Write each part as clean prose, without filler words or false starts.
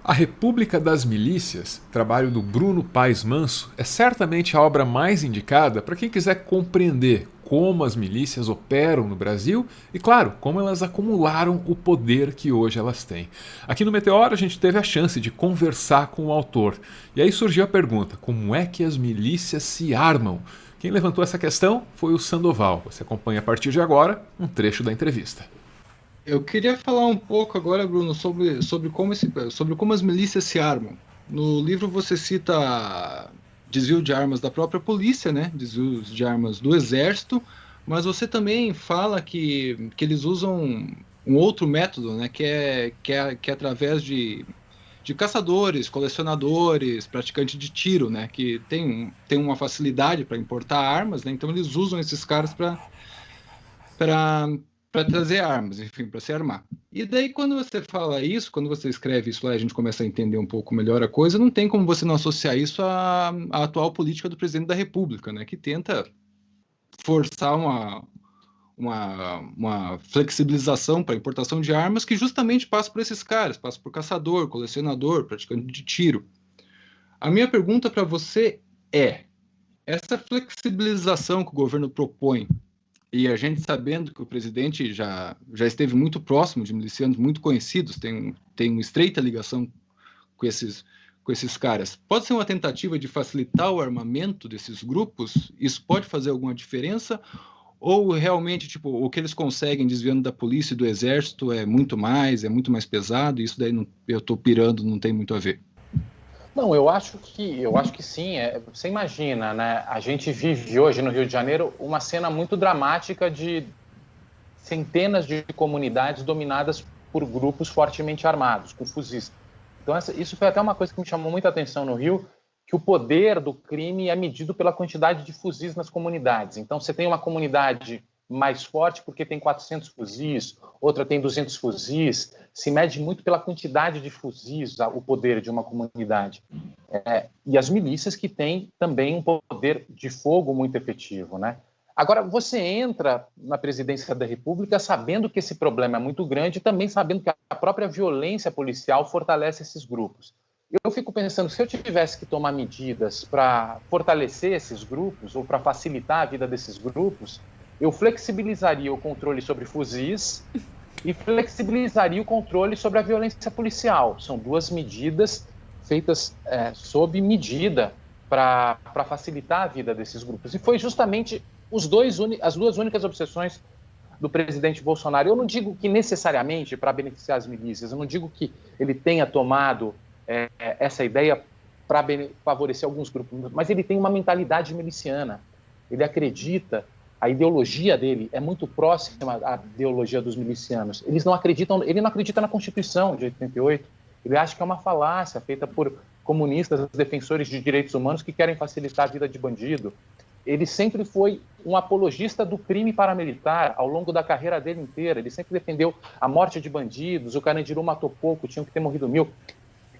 A República das Milícias, trabalho do Bruno Paes Manso, é certamente a obra mais indicada para quem quiser compreender como as milícias operam no Brasil e, claro, como elas acumularam o poder que hoje elas têm. Aqui no Meteoro a gente teve a chance de conversar com o autor. E aí surgiu a pergunta: como é que as milícias se armam? Quem levantou essa questão foi o Sandoval. Você acompanha a partir de agora um trecho da entrevista. Eu queria falar um pouco agora, Bruno, sobre como as milícias se armam. No livro você cita desvio de armas da própria polícia, né? Desvio de armas do exército, mas você também fala que eles usam um outro método, né? Que é através de caçadores, colecionadores, praticantes de tiro, né? Que tem uma facilidade para importar armas, né? Então eles usam esses caras para trazer armas, enfim, para se armar. E daí, quando você fala isso, quando você escreve isso lá, a gente começa a entender um pouco melhor a coisa, não tem como você não associar isso à atual política do presidente da República, né, que tenta forçar uma flexibilização para a importação de armas que justamente passa por esses caras, passa por caçador, colecionador, praticante de tiro. A minha pergunta para você é: essa flexibilização que o governo propõe, e a gente sabendo que o presidente já esteve muito próximo de milicianos muito conhecidos, tem uma estreita ligação com esses caras, pode ser uma tentativa de facilitar o armamento desses grupos? Isso pode fazer alguma diferença? Ou realmente, tipo, o que eles conseguem desviando da polícia e do exército é muito mais pesado, e isso daí não, eu estou pirando, não tem muito a ver? Não, eu acho que sim. Você imagina, né? A gente vive hoje no Rio de Janeiro uma cena muito dramática de centenas de comunidades dominadas por grupos fortemente armados, com fuzis. Então, isso foi até uma coisa que me chamou muita atenção no Rio, que o poder do crime é medido pela quantidade de fuzis nas comunidades. Então, você tem uma comunidade mais forte porque tem 400 fuzis, outra tem 200 fuzis. Se mede muito pela quantidade de fuzis o poder de uma comunidade. E as milícias que têm também um poder de fogo muito efetivo, né? Agora, você entra na presidência da República sabendo que esse problema é muito grande e também sabendo que a própria violência policial fortalece esses grupos. Eu fico pensando, se eu tivesse que tomar medidas para fortalecer esses grupos ou para facilitar a vida desses grupos, eu flexibilizaria o controle sobre fuzis e flexibilizaria o controle sobre a violência policial. São duas medidas feitas sob medida para facilitar a vida desses grupos. E foi justamente as duas únicas obsessões do presidente Bolsonaro. Eu não digo que necessariamente para beneficiar as milícias, eu não digo que ele tenha tomado essa ideia para favorecer alguns grupos, mas ele tem uma mentalidade miliciana. Ele acredita, a ideologia dele é muito próxima à ideologia dos milicianos. Ele não acredita na Constituição de 88. Ele acha que é uma falácia feita por comunistas, defensores de direitos humanos que querem facilitar a vida de bandido. Ele sempre foi um apologista do crime paramilitar ao longo da carreira dele inteira. Ele sempre defendeu a morte de bandidos, o Carandiru matou pouco, tinham que ter morrido 1000.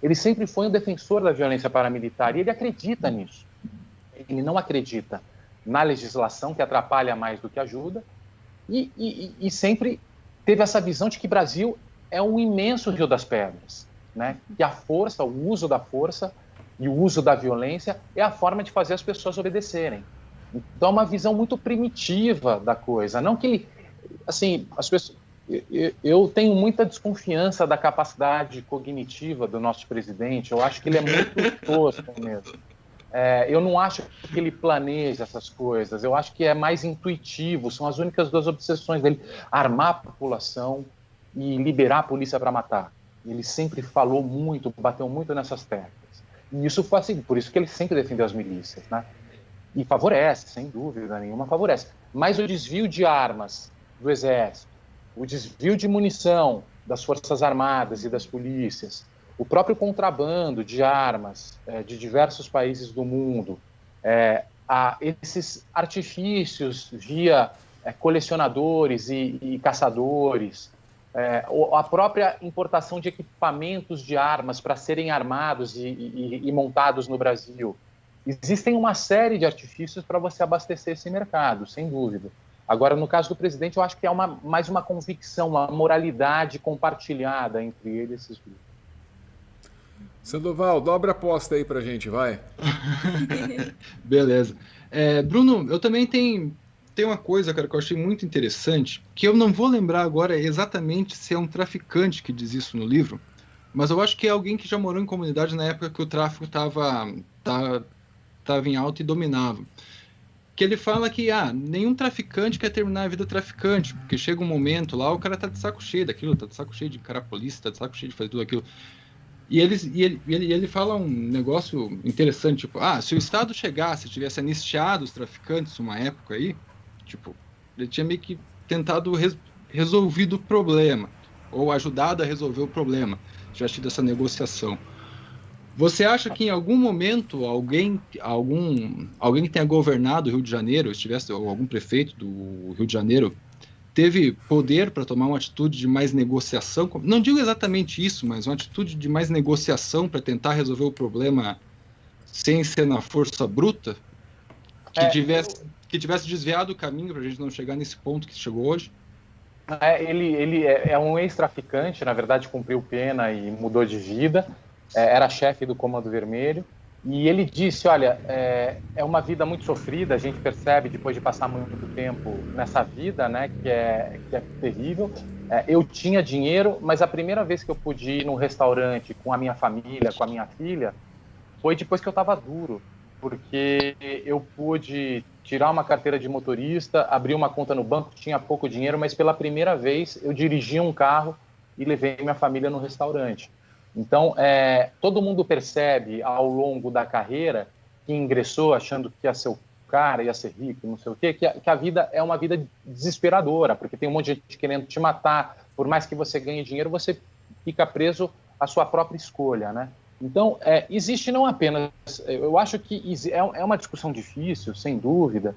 Ele sempre foi um defensor da violência paramilitar e ele acredita nisso. Ele não acredita na legislação, que atrapalha mais do que ajuda, e sempre teve essa visão de que o Brasil é um imenso Rio das Pedras, né? Que a força, o uso da força e o uso da violência é a forma de fazer as pessoas obedecerem. Então é uma visão muito primitiva da coisa. Não que, assim, as pessoas... Eu tenho muita desconfiança da capacidade cognitiva do nosso presidente. Eu acho que ele é muito tosco mesmo. Eu não acho que ele planeja essas coisas. Eu acho que é mais intuitivo. São as únicas duas obsessões dele: armar a população e liberar a polícia para matar. Ele sempre falou muito, bateu muito nessas teclas. E isso foi assim, por isso que ele sempre defendeu as milícias, né? E favorece, sem dúvida nenhuma, favorece. Mas o desvio de armas do Exército, o desvio de munição das Forças Armadas e das polícias, o próprio contrabando de armas de diversos países do mundo, esses artifícios via colecionadores e caçadores, a própria importação de equipamentos de armas para serem armados e montados no Brasil. Existem uma série de artifícios para você abastecer esse mercado, sem dúvida. Agora, no caso do presidente, eu acho que é mais uma convicção, uma moralidade compartilhada entre ele e esses grupos. Sandoval, dobra a aposta aí pra gente, vai. Beleza. Bruno, eu também tenho uma coisa, cara, que eu achei muito interessante, que eu não vou lembrar agora exatamente se é um traficante que diz isso no livro, mas eu acho que é alguém que já morou em comunidade na época que o tráfico estava em alta e dominava. Que ele fala que nenhum traficante quer terminar a vida traficante, porque chega um momento lá, o cara tá de saco cheio daquilo, tá de saco cheio de encarar a polícia, tá de saco cheio de fazer tudo aquilo. E ele fala um negócio interessante, tipo, se o Estado chegasse, tivesse anistiado os traficantes uma época aí, tipo, ele tinha meio que tentado resolvido o problema, ou ajudado a resolver o problema, tivesse tido essa negociação. Você acha que em algum momento alguém que tenha governado o Rio de Janeiro, ou algum prefeito do Rio de Janeiro, teve poder para tomar uma atitude de mais negociação? Não digo exatamente isso, mas uma atitude de mais negociação para tentar resolver o problema sem ser na força bruta? Que tivesse desviado o caminho para a gente não chegar nesse ponto que chegou hoje? Ele é um ex-traficante, na verdade cumpriu pena e mudou de vida. Era chefe do Comando Vermelho, e ele disse, olha, é uma vida muito sofrida, a gente percebe depois de passar muito tempo nessa vida, né, que é terrível. Eu tinha dinheiro, mas a primeira vez que eu pude ir num restaurante com a minha família, com a minha filha, foi depois que eu estava duro, porque eu pude tirar uma carteira de motorista, abrir uma conta no banco, tinha pouco dinheiro, mas pela primeira vez eu dirigi um carro e levei minha família no restaurante. Então, todo mundo percebe ao longo da carreira que ingressou achando que ia ser o cara, ia ser rico, não sei o quê, que a vida é uma vida desesperadora, porque tem um monte de gente querendo te matar, por mais que você ganhe dinheiro, você fica preso à sua própria escolha, né? Então, existe não apenas... Eu acho que é uma discussão difícil, sem dúvida,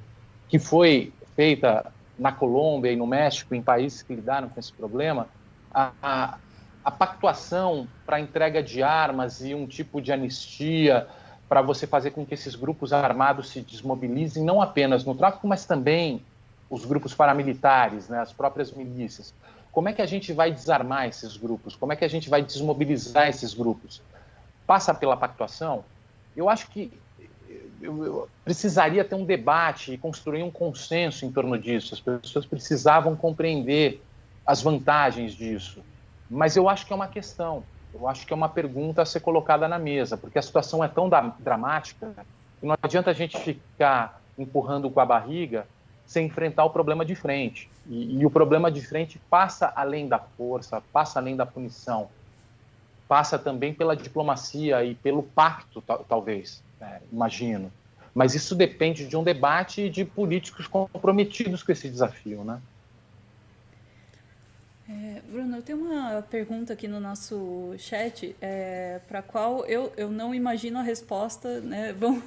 que foi feita na Colômbia e no México, em países que lidaram com esse problema, a pactuação para a entrega de armas e um tipo de anistia para você fazer com que esses grupos armados se desmobilizem, não apenas no tráfico, mas também os grupos paramilitares, né, as próprias milícias. Como é que a gente vai desarmar esses grupos? Como é que a gente vai desmobilizar esses grupos? Passa pela pactuação? Eu acho que eu precisaria ter um debate e construir um consenso em torno disso. As pessoas precisavam compreender as vantagens disso. Mas eu acho que é uma questão, eu acho que é uma pergunta a ser colocada na mesa, porque a situação é tão dramática que não adianta a gente ficar empurrando com a barriga sem enfrentar o problema de frente. E o problema de frente passa além da força, passa além da punição, passa também pela diplomacia e pelo pacto, talvez, imagino. Mas isso depende de um debate de políticos comprometidos com esse desafio, né? Bruno, eu tenho uma pergunta aqui no nosso chat, para a qual eu não imagino a resposta, né? Vamos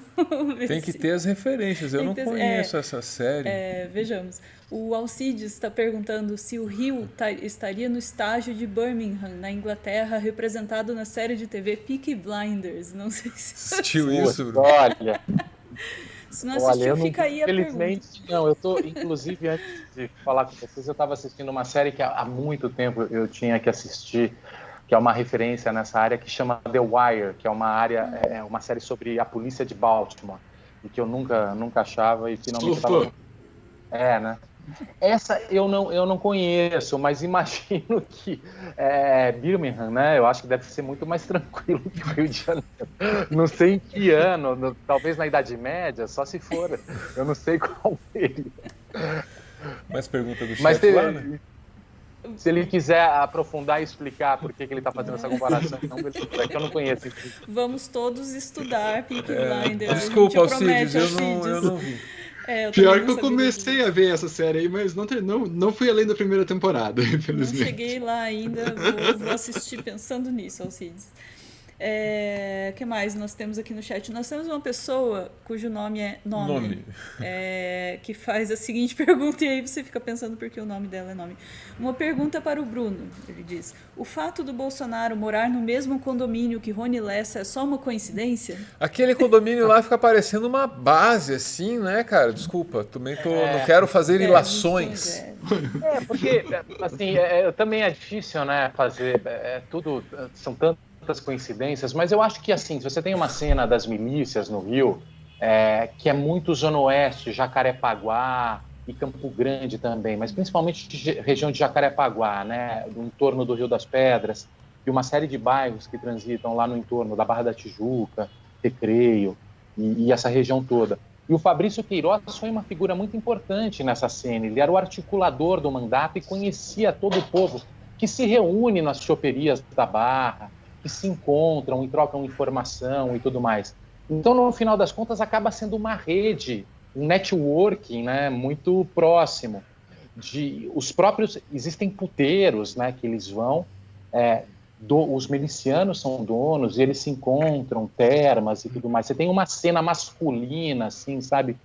ver. Tem que ter as referências, eu não conheço essa série. Vejamos. O Alcides está perguntando se o Rio estaria no estágio de Birmingham, na Inglaterra, representado na série de TV Peaky Blinders. Não sei se assistiu isso, Bruno. Olha... Se não assistiu, fica aí a pergunta. Infelizmente, não. Inclusive, antes de falar com vocês, eu estava assistindo uma série que há muito tempo eu tinha que assistir, que é uma referência nessa área, que chama The Wire, que é uma série sobre a polícia de Baltimore, e que eu nunca achava, e finalmente estava... né? Essa eu não conheço, mas imagino que Birmingham, né? Eu acho que deve ser muito mais tranquilo que o Rio de Janeiro. Não sei em que ano, talvez na Idade Média, só se for. Eu não sei qual período. Mais pergunta do chat lá, né? Se ele quiser aprofundar e explicar por que ele está fazendo essa comparação, então, é que eu não conheço. Vamos todos estudar Peaky Blinders. Desculpa, Alcides, eu não vi. Pior que eu comecei a ver essa série aí, mas não fui além da primeira temporada, infelizmente. Não cheguei lá ainda, vou assistir pensando nisso, Alcides. Que mais nós temos aqui no chat? Nós temos uma pessoa cujo nome é Nome. Que faz a seguinte pergunta, e aí você fica pensando por que o nome dela é Nome. Uma pergunta para o Bruno, ele diz: o fato do Bolsonaro morar no mesmo condomínio que Rony Lessa é só uma coincidência? Aquele condomínio lá fica parecendo uma base, assim, né, cara? Desculpa, também não quero fazer ilações. Porque, assim, também é difícil, né, fazer tudo, são tantos tantas coincidências, mas eu acho que, assim, se você tem uma cena das milícias no Rio, que é muito Zona Oeste, Jacarepaguá e Campo Grande também, mas principalmente região de Jacarepaguá, né, no entorno do Rio das Pedras, e uma série de bairros que transitam lá no entorno da Barra da Tijuca, Recreio e essa região toda. E o Fabrício Queiroz foi uma figura muito importante nessa cena. Ele era o articulador do mandato e conhecia todo o povo que se reúne nas choperias da Barra, que se encontram e trocam informação e tudo mais. Então, no final das contas, acaba sendo uma rede, um networking, né, muito próximo. Existem puteiros, né, que eles vão, os milicianos são donos e eles se encontram, termas e tudo mais. Você tem uma cena masculina, assim, sabe,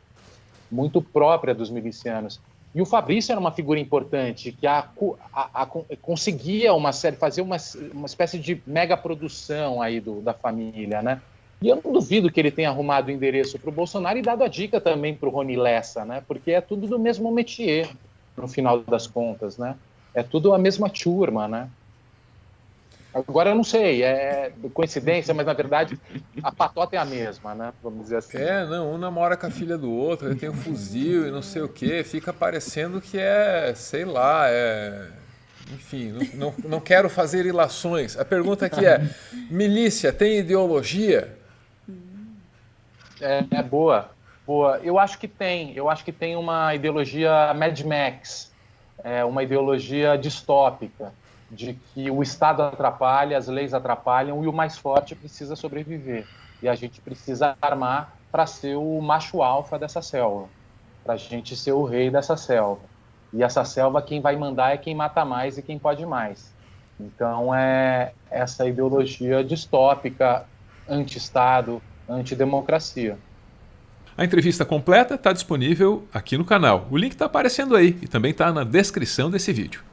muito própria dos milicianos. E o Fabrício era uma figura importante, que conseguia fazer uma espécie de mega produção aí da família, né? E eu não duvido que ele tenha arrumado o endereço para o Bolsonaro e dado a dica também para o Rony Lessa, né? Porque é tudo do mesmo métier, no final das contas, né? É tudo a mesma turma, né? Agora eu não sei, é coincidência, mas na verdade a patota é a mesma, né? Vamos dizer assim. Um namora com a filha do outro, ele tem um fuzil e não sei o quê, fica parecendo que sei lá, enfim, não quero fazer ilações. A pergunta aqui milícia tem ideologia? Boa. Eu acho que tem uma ideologia Mad Max, uma ideologia distópica, de que o Estado atrapalha, as leis atrapalham e o mais forte precisa sobreviver. E a gente precisa armar para ser o macho alfa dessa selva, para a gente ser o rei dessa selva. E essa selva, quem vai mandar é quem mata mais e quem pode mais. Então, é essa ideologia distópica, anti-Estado, antidemocracia. A entrevista completa está disponível aqui no canal. O link está aparecendo aí e também está na descrição desse vídeo.